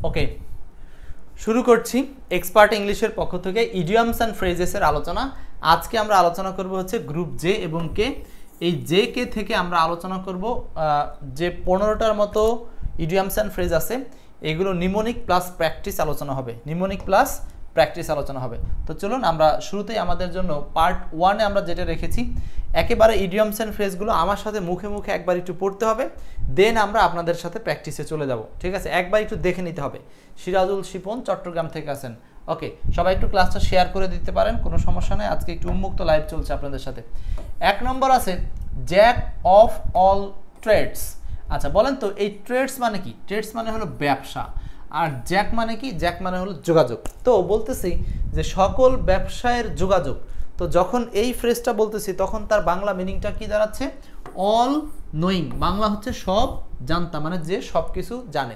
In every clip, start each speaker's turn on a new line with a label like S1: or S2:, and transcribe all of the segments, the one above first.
S1: ওকে, শুরু করছি এক্সপার্ট ইংলিশের পক্ষ থেকে ইডিয়মস অ্যান্ড ফ্রেজেসের আলোচনা। আজকে আমরা আলোচনা করব হচ্ছে গ্রুপ জে এবং কে। এই জে কে থেকে আমরা আলোচনা করব যে 15টার মতো ইডিয়মস অ্যান্ড ফ্রেজ আছে, এগুলো নিমোনিক প্লাস প্র্যাকটিস আলোচনা হবে, নিমোনিক প্লাস প্র্যাকটিস আলোচনা হবে। তো চলুন আমরা শুরুতেই আমাদের জন্য পার্ট 1-এ আমরা যেটা রেখেছি, একেবারে ইডিয়মস অ্যান্ড ফ্রেজগুলো আমার সাথে মুখে মুখে একবার একটু পড়তে হবে, দেন আমরা আপনাদের সাথে প্র্যাকটিসে চলে যাব, ঠিক আছে? একবার একটু দেখে নিতে হবে। সিরাজুল শিপন চট্টগ্রাম থেকে আছেন। ওকে, সবাই একটু ক্লাসটা শেয়ার করে দিতে পারেন, কোনো সমস্যা নেই। আজকে একটু উন্মুক্ত লাইভ চলছে আপনাদের সাথে। 1 নম্বর আছে জ্যাক অফ অল ট্রেডস। আচ্ছা বলেন তো এই ট্রেডস মানে কি? ট্রেডস মানে হলো ব্যবসা, আর জ্যাক মানে কি? জ্যাক মানে হলো যোগাযোগ। তো বলতেছি যে সকল ব্যবসায়ের যোগাযোগ। তো যখন এই ফ্রেজটা বলতেছি তখন তার বাংলা মিনিংটা কি দাঁড়াচ্ছে? All knowing. বাংলা হচ্ছে সব জানতা, মানে যে সব কিছু জানে।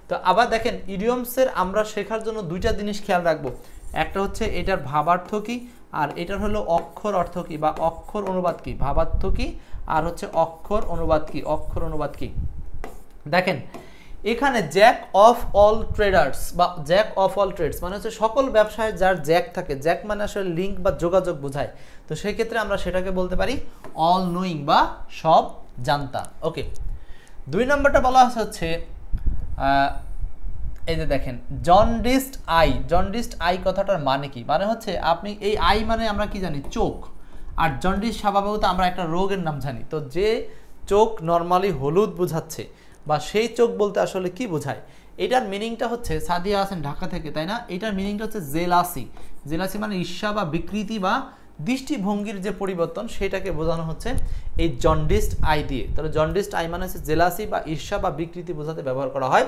S1: তো আবার দেখেন ইডিয়মসের আমরা শেখার জন্য দুইটা জিনিস খেয়াল রাখবো। একটা হচ্ছে এটার ভাবার্থ কি, আর এটার হলো অক্ষর অর্থ কি বা অক্ষর অনুবাদ কি। ভাবার্থ কি আর হচ্ছে অক্ষর অনুবাদ কি, অক্ষর অনুবাদ কি। দেখেন এখানে জ্যাক অফ অল ট্রেডার্স বা জ্যাক অফ অল ট্রেডস মানে হচ্ছে সকল ব্যবসায় যার জ্যাক থাকে। জ্যাক মানে আসলে লিঙ্ক বা যোগাযোগ বোঝায়। তো সেই ক্ষেত্রে আমরা সেটাকে বলতে পারি অল নোয়িং বা সব জানতা। ওকে, 2 নম্বরটা বলা হচ্ছে এই যে দেখেন জন্ডিসড আই। জন্ডিসড আই কথাটার মানে কি? মানে হচ্ছে আপনি এই আই মানে আমরা কি জানি? চোখ। আর জন্ডিস স্বাভাবিকত আমরা একটা রোগের নাম জানি। তো যে চোখ নর্মালি হলুদ বোঝাচ্ছে বা সেই চোখ বলতে আসলে কি বোঝায়? এটার মিনিংটা হচ্ছে, সাদিয়া আছেন ঢাকা থেকে তাই না? এটার মিনিংটা হচ্ছে জেলাসি। জেলাসি মানে ঈর্ষা বা বিকৃতি বা দৃষ্টিভঙ্গির যে পরিবর্তন, সেটাকে বোঝানো হচ্ছে এই জন্ডিসড আই দিয়ে। তাহলে জন্ডিসড আই মানে হচ্ছে জেলাসি বা ঈর্ষা বা বিকৃতি বোঝাতে ব্যবহার করা হয়।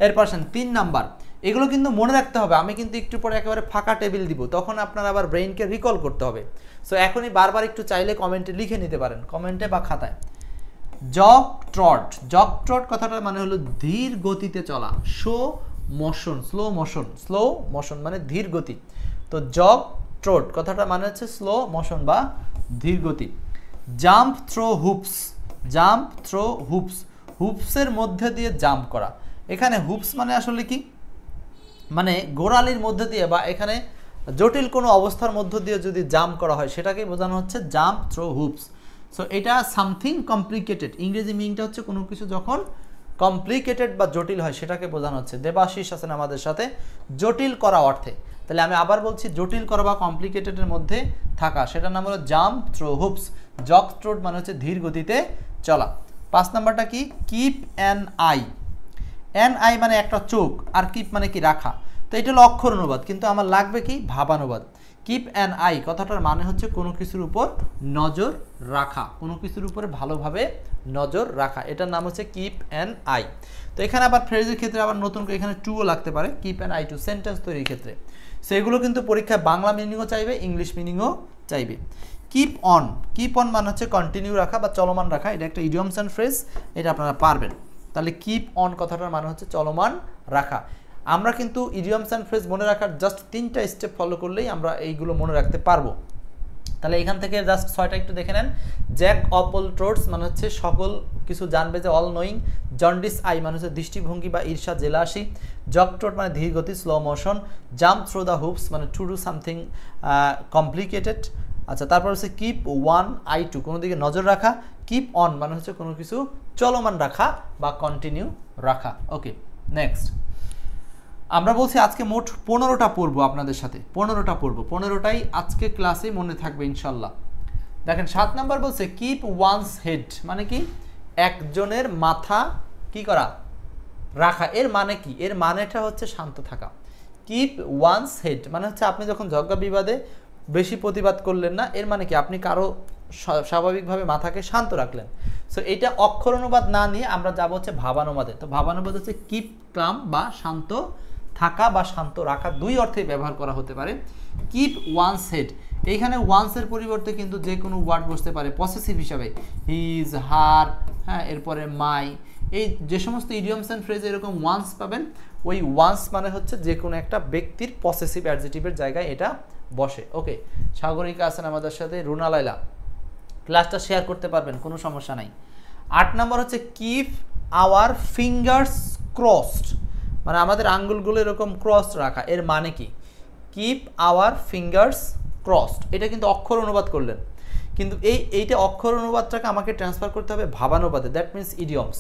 S1: এরপর 3 নাম্বার, এগুলো কিন্তু মনে রাখতে হবে। আমি কিন্তু একটু পরে একেবারে ফাঁকা টেবিল দিব, তখন আপনার আবার ব্রেইনকে রিকল করতে হবে। সো এখনই বারবার একটু চাইলে কমেন্টে লিখে নিতে পারেন, কমেন্টে বা খাতায়। Jug Trott. জগ ট্রট কথাটার মানে হলো ধীর গতিতে চলা। Show motion, slow motion. Slow motion মানে ধীর গতি। তো জগ ট্রট কথাটার মানে হচ্ছে স্লো মোশন বা ধীর গতি। Jump throw hoops. Jump throw hoops, হুপসের মধ্যে দিয়ে জাম্প করা। এখানে হুপস মানে আসলে কি? মানে গোড়ালির মধ্যে দিয়ে বা এখানে জটিল কোনো অবস্থার মধ্য দিয়ে যদি জাম্প করা হয় সেটাকে বোঝানো হচ্ছে জাম্প থ্রো হুপস। সো এটা সামথিং কমপ্লিকেটেড। ইংরেজি মিনিংটা হচ্ছে কোনো কিছু যখন কমপ্লিকেটেড বা জটিল হয় সেটাকে বোঝানো হচ্ছে। দেবাশিস আছেন আমাদের সাথে, জটিল করা অর্থে। তাহলে আমি আবার বলছি, জটিল করা বা কমপ্লিকেটেডের মধ্যে থাকা, সেটার নাম হলো জাম্প থ্রো হুপস। জগ ট্রোট মানে হচ্ছে ধীর গতিতে চলা। 5 নাম্বারটা কি? Keep an I. An eye মানে একটা চোখ, আর কিপ মানে কি? রাখা। তো এটা হলো অক্ষর অনুবাদ, কিন্তু আমার লাগবে কি? ভাবানুবাদ। কিপ অ্যান আই কথাটার মানে হচ্ছে কোনো কিছুর উপর নজর রাখা, কোনো কিছুর উপরে ভালোভাবে নজর রাখা। এটার নাম হচ্ছে কিপ অ্যান আই। তো এখানে আবার ফ্রেজের ক্ষেত্রে আবার নতুন করে এখানে টুও লাগতে পারে, keep an eye to, sentence তৈরির ক্ষেত্রে। সেগুলো কিন্তু পরীক্ষায় বাংলা মিনিংও চাইবে, ইংলিশ মিনিংও চাইবে। Keep on. কিপ অন মানে হচ্ছে কন্টিনিউ রাখা বা চলমান রাখা। এটা একটা ইডিয়মস অ্যান্ড ফ্রেজ, এটা আপনারা পারবেন। তাহলে কিপ অন কথাটার মানে হচ্ছে চলমান রাখা। আমরা কিন্তু ইডিয়মস অ্যান্ড ফ্রেজ মনে রাখার জাস্ট 3টা স্টেপ ফলো করলেই আমরা এইগুলো মনে রাখতে পারবো। তাহলে এখান থেকে জাস্ট 6টা একটু দেখে নেন। জ্যাক অফ অল ট্রোডস মানে হচ্ছে সকল কিছু জানবে যে, অল নোয়িং। জন্ডিস আই মানে হচ্ছে দৃষ্টিভঙ্গি বা ঈর্ষা, জেলাসি। জগ ট্রোট মানে ধীর গতি, slow motion. Jump through the hoops মানে টু ডু সামথিং কমপ্লিকেটেড। আচ্ছা, তারপর হচ্ছে কিপ ওয়ান আই টু, কোনো দিকে নজর রাখা। কিপ অন মানে হচ্ছে কোনো কিছু চলমান রাখা বা কন্টিনিউ রাখা। ওকে, নেক্সট আমরা বলছি আজকে মোট 15টা পড়বো আপনাদের সাথে। 15টা পড়বো, 15টাই আজকে ক্লাসে মনে থাকবে ইনশাল্লাহ। দেখেন 7 নাম্বার বলছে কিপ ওয়ানস হেড মানে কি? একজনের মাথা কি করা? রাখা। এর মানে কি? এর মানেটা হচ্ছে শান্ত থাকা। কিপ ওয়ানস হেড মানে হচ্ছে আপনি যখন ঝগড়া বিবাদে বেশি প্রতিবাদ করলেন না, এর মানে কি? আপনি কারো স্বাভাবিকভাবে মাথাকে শান্ত রাখলেন। সো এটা অক্ষর অনুবাদ না নিয়ে আমরা যাব হচ্ছে ভাবানুবাদে। তো ভাবানুবাদ হচ্ছে কিপ ক্লাম বা শান্ত থাকা বা শান্ত রাখা, 2 অর্থেই ব্যবহার করা হতে পারে। কিপ ওয়ানস হেড, এইখানে ওয়ান্সের পরিবর্তে কিন্তু যে কোনো ওয়ার্ড বসতে পারে পসেসিভ হিসাবে, হিজ, হার, হ্যাঁ, এরপরে মাই। এই যে সমস্ত ইডিয়মস অ্যান্ড ফ্রেজ এরকম ওয়ান্স পাবেন, ওই ওয়ান্স মানে হচ্ছে যে কোনো একটা ব্যক্তির পসেসিভ অ্যাডজেটিভের জায়গায় এটা বসে। ওকে, সাগরিকা আছেন আমাদের সাথে, রুনা লাইলা। ক্লাসটা শেয়ার করতে পারবেন, কোনো সমস্যা নাই। 8 নম্বর হচ্ছে কিপ আওয়ার ফিঙ্গার্স ক্রসড মানে আমাদের আঙ্গুলগুলো এরকম ক্রস রাখা, এর মানে কি? কিপ আওয়ার ফিঙ্গার্স ক্রসড, এটা কিন্তু অক্ষর অনুবাদ করলেন, কিন্তু এইটা অক্ষর অনুবাদটাকে আমাকে ট্রান্সফার করতে হবে ভাবানুবাদে, that means idioms.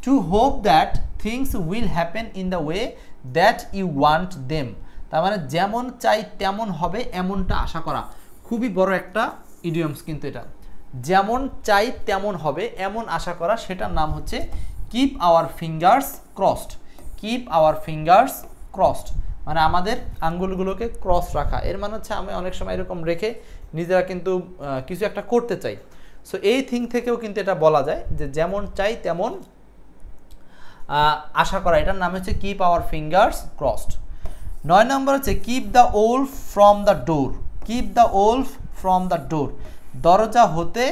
S1: To hope that things will happen in the way that you want them, তার মানে যেমন চাই তেমন হবে এমনটা আশা করা। খুবই বড় একটা ইডিয়মস কিন্তু এটা, যেমন চাই তেমন হবে এমন আশা করা, সেটার নাম হচ্ছে keep our fingers crossed. Keep our fingers crossed মানে আমাদের আঙ্গুলগুলোকে ক্রস রাখা, এর মানে হচ্ছে আমি অনেক সময় এরকম রেখে নিজেরা কিন্তু কিছু একটা করতে চাই। সো এই থিং থেকেও কিন্তু এটা বলা যায় যে যেমন চাই তেমন আশা করা, এটার নাম হচ্ছে কিপ আওয়ার ফিঙ্গার্স ক্রসড। 9 নম্বর হচ্ছে keep the wolf from the door. Keep the wolf from the door, দরজা হতে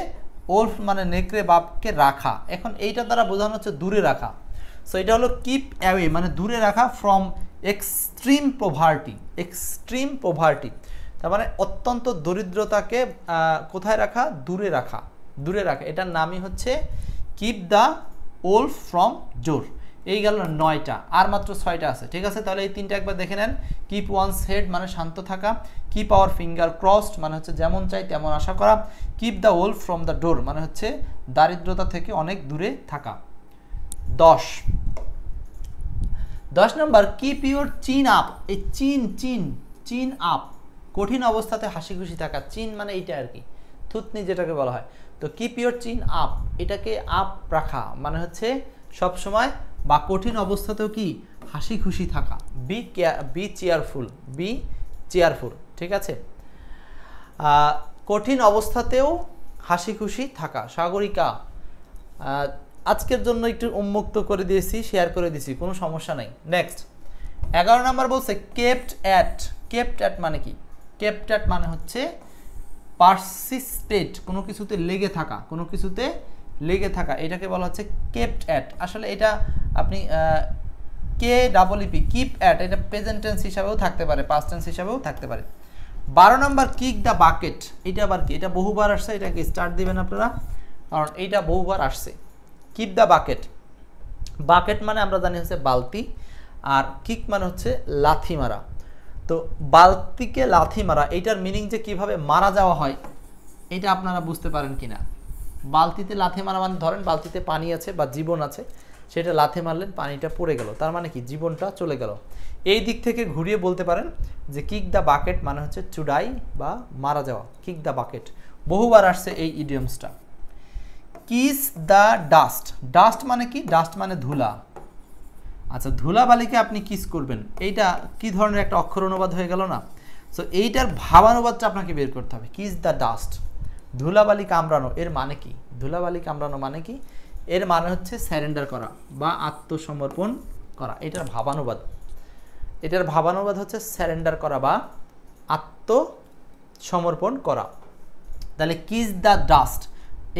S1: ওলফ মানে নেকড়ে বাপকে রাখা। এখন এইটা দ্বারা বোঝানো হচ্ছে দূরে রাখা। সো এটা হলো কিপ অ্যাওয়ে মানে দূরে রাখা from extreme poverty. Extreme poverty তার মানে অত্যন্ত দরিদ্রতাকে কোথায় রাখা? দূরে রাখা, দূরে রাখা, এটার নামই হচ্ছে কিপ দ্য ওলফ ফ্রম ডোর। এই গেল 9টা, আর মাত্র 6টা আছে, ঠিক আছে? তাহলে এই 3টা একবার দেখে নেন। কিপ ওয়ান্স হেড মানে শান্ত থাকা, কিপ আওয়ার ফিঙ্গার ক্রসড মানে হচ্ছে যেমন চাই তেমন আশা করা, keep the wolf from the door মানে হচ্ছে দারিদ্রতা থেকে অনেক দূরে থাকা। 10 নম্বর কিপ ইউর চিন আপ। এই চিন আপ কঠিন অবস্থাতে হাসি খুশি থাকা, চিন মানে এইটা আর কি, থুতনি যেটাকে বলা হয়। তো কিপ ইউর চিন আপ, এটাকে আপ রাখা মানে হচ্ছে সব সময় বা কঠিন অবস্থাতেও কি হাসি খুশি থাকা। বি চেয়ারফুল, ঠিক আছে? কঠিন অবস্থাতেও হাসি খুশি থাকা। সাগরিকা, আজকের জন্য একটু উন্মুক্ত করে দিয়েছি, শেয়ার করে দিয়েছি, কোনো সমস্যা নাই। নেক্সট 11 নম্বর বলছে কেপ্ট অ্যাট। কেপ্ট অ্যাট মানে কি? কেপ্ট অ্যাট মানে হচ্ছে পারসিস্টেড, কোনো কিছুতে লেগে থাকা, কোনো কিছুতে লেগে থাকা, এটাকে বলা হচ্ছে কেপ্ট অ্যাট। আসলে এটা আপনি KEEP কিপ অ্যাট, এটা প্রেজেন্ট টেন্স হিসাবেও থাকতে পারে, পাস্ট টেন্স হিসাবেও থাকতে পারে। 12 নম্বর কিক দ্য বাকেট। এটা আবার কি? এটা বহুবার আসছে, এটাকে স্টার্ট দিবেন আপনারা, কারণ এইটা বহুবার আসছে। কিপ দ্য বাকেট, বাকেট মানে আমরা জানি হচ্ছে বালতি, আর কিক মানে হচ্ছে লাথি মারা। তো বালতিকে লাথি মারা, এইটার মিনিং যে কিভাবে মারা যাওয়া হয় এটা আপনারা বুঝতে পারেন কিনা? বালতিতে লাথি মারা মানে ধরেন বালতিতে পানি আছে বা জীবন আছে, সেটা লাথি মারলেন, পানিটা পড়ে গেল, তার মানে কি জীবনটা চলে গেল। এই দিক থেকে ঘুরিয়ে বলতে পারেন যে কিক দ্য বাকেট মানে হচ্ছে চুডাই বা মারা যাওয়া, কিক দ্য বাকেট। বহুবার আসছে এই ইডিয়মসটা। Kiss the dust. ডাস্ট মানে কি? ডাস্ট মানে ধুলা। আচ্ছা, ধুলাবালিকে আপনি কিস করবেন, এইটা কি ধরনের একটা অক্ষর অনুবাদ হয়ে গেল না? সো এইটার ভাবানুবাদটা আপনাকে বের করতে হবে। কিস দ্য ডাস্ট, ধুলাবালি কামড়ানো, এর মানে কি? ধুলাবালি কামড়ানো মানে কি? এর মানে হচ্ছে স্যারেন্ডার করা বা আত্মসমর্পণ করা, এটার ভাবানুবাদ। এটার ভাবানুবাদ হচ্ছে স্যারেন্ডার করা বা আত্মসমর্পণ করা। তাহলে কিস দ্য ডাস্ট,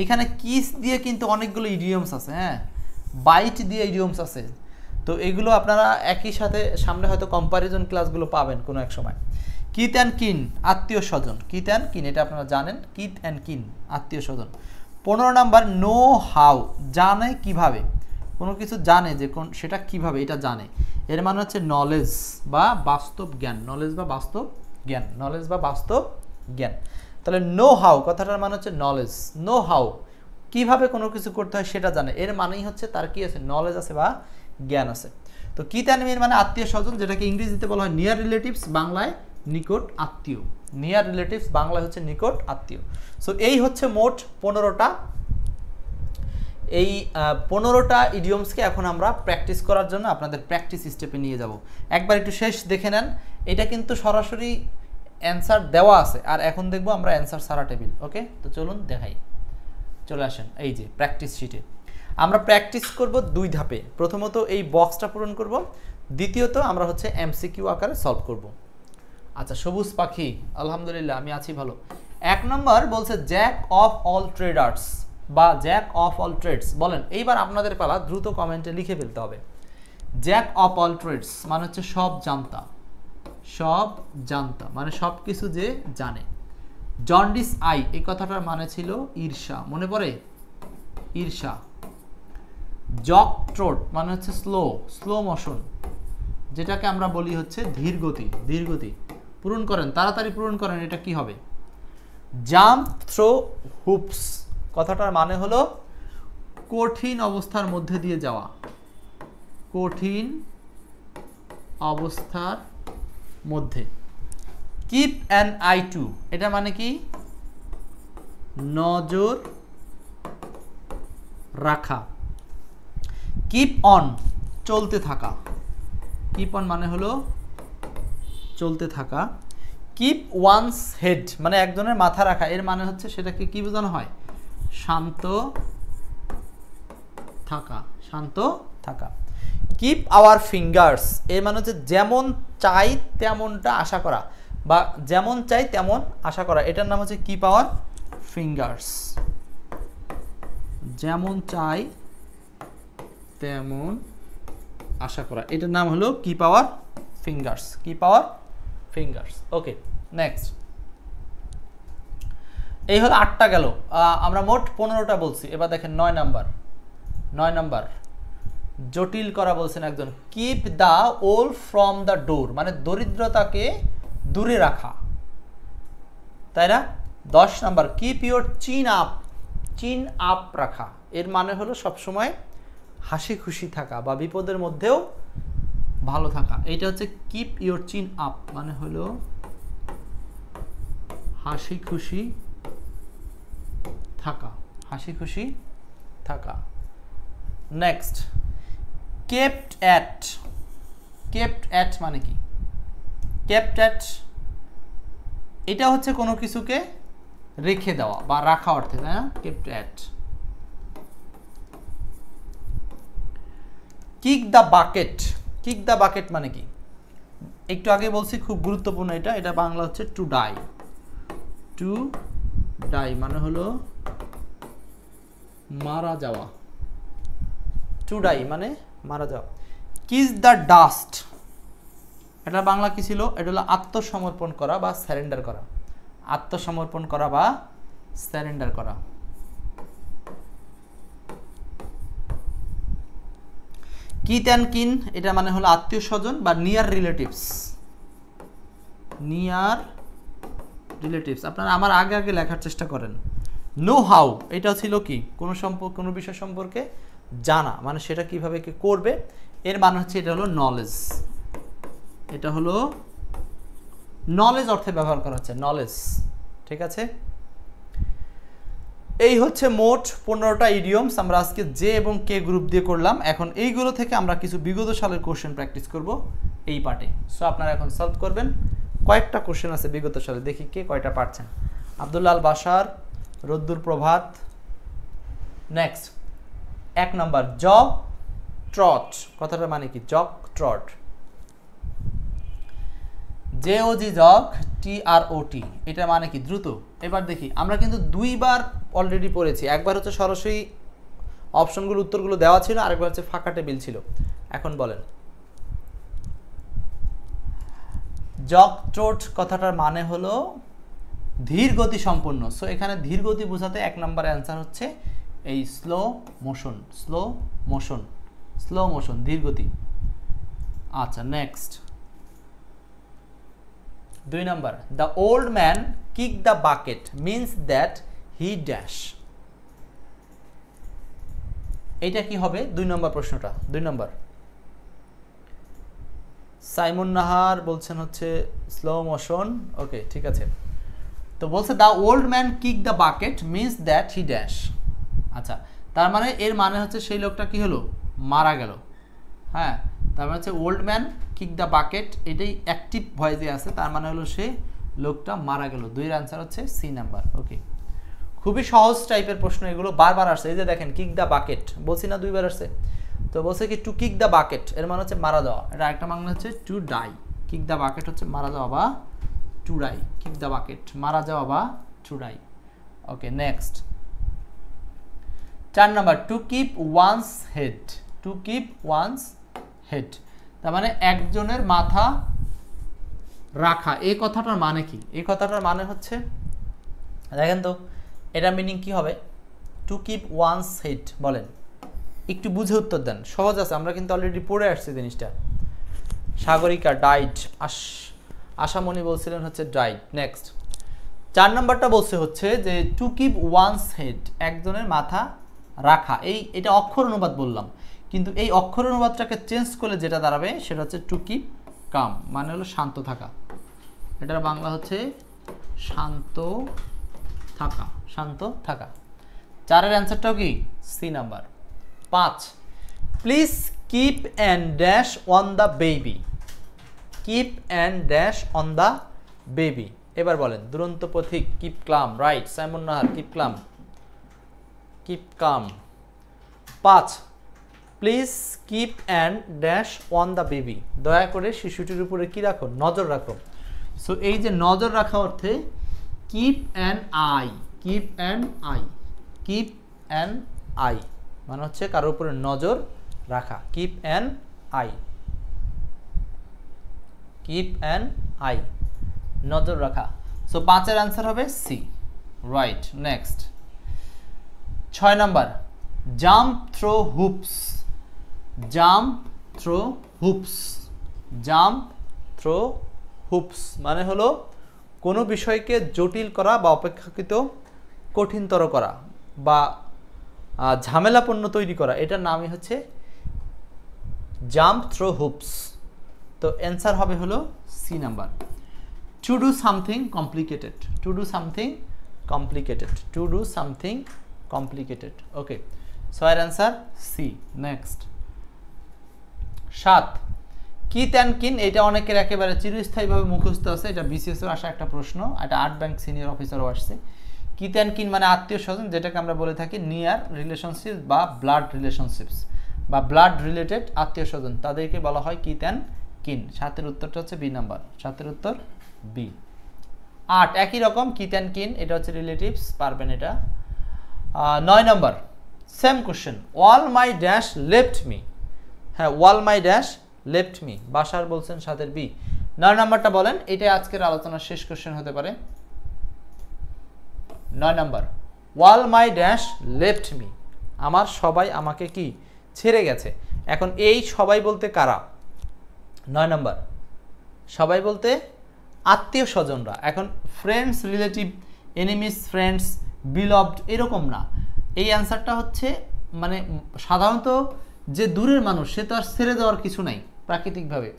S1: এখানে কিস দিয়ে কিন্তু অনেকগুলো ইডিয়মস আছে, হ্যাঁ, বাইট দিয়ে ইডিয়মস আছে। তো এগুলো আপনারা একই সাথে সামনে হয়তো কম্পারিজন ক্লাসগুলো পাবেন কোনো এক সময়। কিথ অ্যান্ড কিন, আত্মীয় স্বজন। কিথ অ্যান্ড কিন এটা আপনারা জানেন, কিথ অ্যান্ড কিন আত্মীয় স্বজন। 15 নাম্বার নো হাউ, জানে কিভাবে, কোনো কিছু জানে যে কোন সেটা কিভাবে এটা জানে, এর মানে হচ্ছে নলেজ বা বাস্তব জ্ঞান। নলেজ বা বাস্তব জ্ঞান, নলেজ বা বাস্তব জ্ঞান। তাহলে নো হাউ কথাটার মানে হচ্ছে নলেজ। নো হাউ কিভাবে কোনো কিছু করতে হয় সেটা জানে, এর মানেই হচ্ছে তার কি আছে? নলেজ আছে বা জ্ঞান আছে। তো কিথ অ্যান্ড কিন মানে আত্মীয় স্বজন, যেটাকে ইংরেজিতে বলা হয় নিয়ার রিলেটিভস, বাংলায় নিকট আত্মীয়। নিয়ার রিলেটিভস বাংলায় হচ্ছে নিকট আত্মীয়। সো এই হচ্ছে মোট 15টা। এই 15টা ইডিয়মসকে এখন আমরা প্র্যাকটিস করার জন্য আপনাদের প্র্যাকটিস স্টেপে নিয়ে যাব। একবার একটু শেষ দেখে নেন, এটা কিন্তু সরাসরি অ্যান্সার দেওয়া আছে, আর এখন দেখবো আমরা অ্যান্সার সারা টেবিল। ওকে, তো চলুন দেখাই, চলে আসেন। এই যে প্র্যাকটিস শিটে আমরা প্র্যাকটিস করব 2 ধাপে। প্রথমত এই বক্সটা পূরণ করব, দ্বিতীয়ত আমরা হচ্ছে এমসিকিউ আকারে সলভ করব। আচ্ছা, সবুজ পাখি, আলহামদুলিল্লাহ আমি আছি ভালো। 1 নম্বর বলছে জ্যাক অফ অল ট্রেডার্স বা জ্যাক অফ অল ট্রেডস। বলেন, এইবার আপনাদের পালা, দ্রুত কমেন্টে লিখে ফেলতে হবে। জ্যাক অফ অল ট্রেডস মানে হচ্ছে সব জানতা, সব জানতা মানে সব কিছু যে জানে। জন্ডিস আই, এই কথাটার মানে ছিল ঈর্ষা, মনে পড়ে? ঈর্ষা। জক ট্রোট মানে হচ্ছে স্লো, স্লো মোশন। যেটাকে আমরা বলি হচ্ছে ধীর গতি। ধীর গতি পূরণ করেন, তাড়াতাড়ি পূরণ করেন। এটা কি হবে? জাম্প থ্রো হুপস কথাটার মানে হলো কঠিন অবস্থার মধ্যে দিয়ে যাওয়া। কঠিন অবস্থার মধ্যে। কিপ অ্যান আই টু এটা মানে কি? নজর রাখা। কিপ অন চলতে থাকা। কিপ অন মানে হলো চলতে থাকা। কিপ ওয়ান্স হেড মানে একজনের মাথা রাখা, এর মানে হচ্ছে সেটাকে কি বোঝানো হয়? শান্ত থাকা। শান্ত থাকা। কিপ আওয়ার ফিঙ্গার্স এর মানে হচ্ছে যেমন চাই তেমনটা আশা করা, বা যেমন চাই তেমন আশা করা, এটার নাম হচ্ছে কিপ আওয়ার ফিঙ্গার্স। যেমন চাই তেমন আশা করা, এটার নাম হলো keep our fingers. Keep our fingers. Okay, next. এই হলো 8টা গেল, আমরা মোট 15টা বলছি। এবার দেখেন 9 নাম্বার। 9 নাম্বার জটিল করা বলছেন একজন। কিপ দ্য ওল ফ্রম দ্য ডোর মানে দরিদ্রতাকে দূরে রাখা, তাই না? 10 নাম্বার কিপ ইউর চিন আপ। চিন আপ রাখা এর মানে হলো সবসময় হাসি খুশি থাকা বা বিপদের মধ্যেও ভালো থাকা। এইটা হচ্ছে কিপ ইউর চিন আপ মানে হলো হাসি খুশি থাকা। হাসি খুশি থাকা। Next kept at. Kept at মানে কি? কেপ্ট অ্যাট এটা হচ্ছে কোনো কিছুকে রেখে দেওয়া বা রাখা অর্থে, তাই না? Kept at. Kick the bucket. Kick the bucket মানে কি? একটু আগে বলছি, খুব গুরুত্বপূর্ণ এটা। এটা বাংলা হচ্ছে টু ডাই। টু ডাই মানে হলো মারা যাওয়া। টু ডাই মানে মারা যাওয়া। কিস দ্য ডাস্ট এটা বাংলা কি ছিল? এটা হলো আত্মসমর্পণ করা বা স্যারেন্ডার করা। আত্মসমর্পণ করা বা স্যারেন্ডার করা। কিথ অ্যান্ড কিন এটা মানে হলো আত্মীয় স্বজন বা নিয়ার রিলেটিভস। নিয়ার রিলেটিভস আপনারা আমার আগে আগে লেখার চেষ্টা করেন। নো হাউ এটা ছিল কি? কোনো বিষয় সম্পর্কে জানা মানে সেটা কিভাবে কি করবে, এর মানে হচ্ছে এটা হলো নলেজ। এটা হলো নলেজ অর্থে ব্যবহার করা হচ্ছে, নলেজ। ঠিক আছে, এই হচ্ছে মোট 15টা ইডিয়মস আমরা আজকে যে এবং কে গ্রুপ দিয়ে করলাম। এখন এইগুলো থেকে আমরা কিছু বিগত সালের কোশ্চেন প্র্যাকটিস করব এই পার্টে। সো আপনারা এখন সলভ করবেন। কয়েকটা কোশ্চেন আছে বিগত সালে, দেখি কে কয়টা পারছেন। Abdullah Al Bashar, Roddur Prabhat. Next 1 number jog trot কথাটার মানে কি? Jog trot. JOG jog TROT এটা মানে কি? দ্রুত। এবার দেখি, আমরা কিন্তু 2বার অলরেডি পড়েছি। একবার হচ্ছে সরাসরি অপশনগুলো উত্তরগুলো দেওয়া ছিল, আরেকবার হচ্ছে ফাঁকা টেবিল ছিল। এখন বলেন জগ ট্রট কথাটার মানে হলো ধীর গতি সম্পন্ন। সো এখানে ধীর গতি বোঝাতে 1 নাম্বার অ্যান্সার হচ্ছে এই slow motion. Slow motion, slow motion, ধীর গতি। আচ্ছা, next 2 number the old man kick the bucket means that he dash. এটা কি হবে? 2 নম্বর প্রশ্নটা। 2 নম্বর সাইমন নাহার বলছেন হচ্ছে স্লো মোশন। ওকে, ঠিক আছে। তো বলছে the old man kick the bucket means that he dash. আচ্ছা, তার মানে এর মানে হচ্ছে সেই লোকটা কি হলো? মারা গেল। হ্যাঁ, তার মানে হচ্ছে old man kick the bucket, এটাই অ্যাক্টিভ ভয়েসে আছে, তার মানে হলো সে লোকটা মারা গেল। 2 এর আনসার হচ্ছে সি নাম্বার। ওকে, খুবই সহজ টাইপের প্রশ্ন এগুলো, বারবার আসছে। এই যে দেখেন কিক দ্য বাকেট বলছি না, 2বার আসছে। তো বলছে কি টু কিক দ্য বাকেট এর মানে হচ্ছে মারা যাওয়া। এটা একটা বাংলা হচ্ছে to die. Kick the bucket হচ্ছে মারা যাওয়া বা to die. Kick the bucket মারা যাওয়া বা to die. Okay, next 4 number to keep one's head. To keep one's head তার মানে একজনের মাথা রাখা। এই কথাটার মানে কি? এই কথাটার মানে হচ্ছে দেখেন তো, এটা মিনিং কি হবে? টু কিপ ওয়ান্স হেড বলেন, একটু বুঝে উত্তর দেন। সহজ আছে, আমরা কিন্তু অলরেডি পড়ে আসছি জিনিসটা। সাগরিকা ডাইড, আশামণি বলছিলেন হচ্ছে ডাইড। নেক্সট 4 নাম্বারটা বলছে হচ্ছে যে টু কিপ ওয়ানস হেড, একজনের মাথা রাখা। এটা অক্ষর অনুবাদ বললাম, কিন্তু এই অক্ষর অনুবাদটাকে চেঞ্জ করলে যেটা দাঁড়াবে সেটা হচ্ছে টু কিপ কাম, মানে হলো শান্ত থাকা। এটার বাংলা হচ্ছে শান্ত থাকা, শান্ত থাকা। 4-এর অ্যান্সারটাও কি C number. 5 please keep and dash on the baby, keep and dash on the baby. এবার বলেন Duranta Pathik keep clam, right. Saimon Nahar keep clam, keep calm. 5 please keep and dash on the baby, দয়া করে শিশুটির উপরে কি রাখো, নজর রাখো। সো এই যে নজর রাখা অর্থে keep an eye, keep an eye, keep an eye মানে হচ্ছে কারোর উপরে নজর রাখা, keep an eye, keep an eye, নজর রাখা। সো 5-এর অ্যান্সার হবে C, right. Next 6 number jump throw hoops, jump throw hoops, jump throw hoops মানে হলো কোনো বিষয়কে জটিল করা বা অপেক্ষাকৃত কঠিনতর করা বা ঝামেলাপূর্ণ তৈরি করা, এটার নামই হচ্ছে জাম্প থ্রো হুপস। তো অ্যান্সার হবে হলো C number, to do something complicated, to do something complicated, to do something complicated. Okay, so এর answer C. Next 7 kith and kin, এটা অনেকের একেবারে চিরস্থায়ীভাবে মুখস্থ আছে, এটা বিসিএসের আসা একটা প্রশ্ন, এটা 8 ব্যাংক সিনিয়র অফিসারও আসছে। কিত অ্যান্ড কিন মানে আত্মীয় স্বজন, যেটাকে আমরা বলে থাকি নিয়ার রিলেশনশিপ বা ব্লাড রিলেশনশিপস বা ব্লাড রিলেটেড আত্মীয় স্বজন, তাদেরকে বলা হয় কিত অ্যান্ড কিন। 7-এর উত্তরটা হচ্ছে বি নাম্বার, 7-এর উত্তর বি। 8 একই রকম কিত অ্যান্ড কিন, এটা হচ্ছে রিলেটিভস, পারবেন এটা। 9 number same question, all my dash left me, হ্যাঁ ওয়াল মাই ড্যাশ লেফট মি, বাসার বলছেন 7-এর বি। 9 নাম্বারটা বলেন, এটাই আজকের আলোচনার শেষ কোশ্চেন হতে পারে। 9 number wall my dash left me, আমার সবাই আমাকে কি ছেড়ে গেছে। এখন এই সবাই বলতে কারা? 9 নাম্বার সবাই বলতে আত্মীয় স্বজনরা। এখন friends, relative, enemies, friends, beloved এরকম না। এই অ্যান্সারটা হচ্ছে মানে সাধারণত যে দূরের মানুষ সে তো আর ছেড়ে দেওয়ার কিছু নাই প্রাকৃতিকভাবে,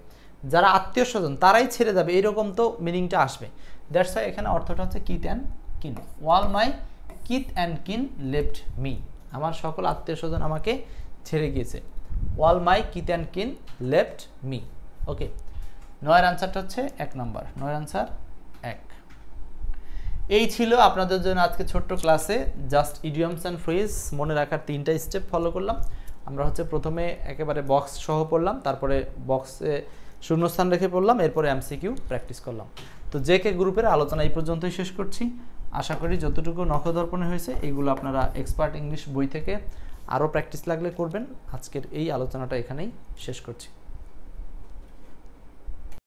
S1: যারা আত্মীয় স্বজন তারাই ছেড়ে যাবে এরকম তো মিনিংটা আসবে। দ্যাটস ওয়াই এখানে অর্থটা হচ্ছে kith and kin, wall my kith and kin left me, আমার সকল আত্মীয় স্বজন আমাকে ছেড়ে গিয়েছে। Wall my kith and kin left me. Okay, 9-এর অ্যান্সারটা হচ্ছে 1 নাম্বার, 9-এর অ্যান্সার 1। এই ছিল আপনাদের জন্য আজকে ছোট্ট ক্লাসে জাস্ট ইডিয়মস অ্যান্ড ফ্রেজ মনে রাখার 3টা স্টেপ ফলো করলাম। আমরা হচ্ছে প্রথমে একেবারে বক্স সহ পড়লাম, তারপরে বক্সে শূন্যস্থান রেখে পড়লাম, এরপরে এমসিকিউ প্র্যাকটিস করলাম। তো জেকে গ্রুপের আলোচনা এই পর্যন্তই শেষ করছি। আশা করি যতটুকু নখদর্পণে হয়েছে এইগুলো আপনারা এক্সপার্ট ইংলিশ বই থেকে আরও প্র্যাকটিস লাগলে করবেন। আজকের এই আলোচনাটা এখানেই শেষ করছি।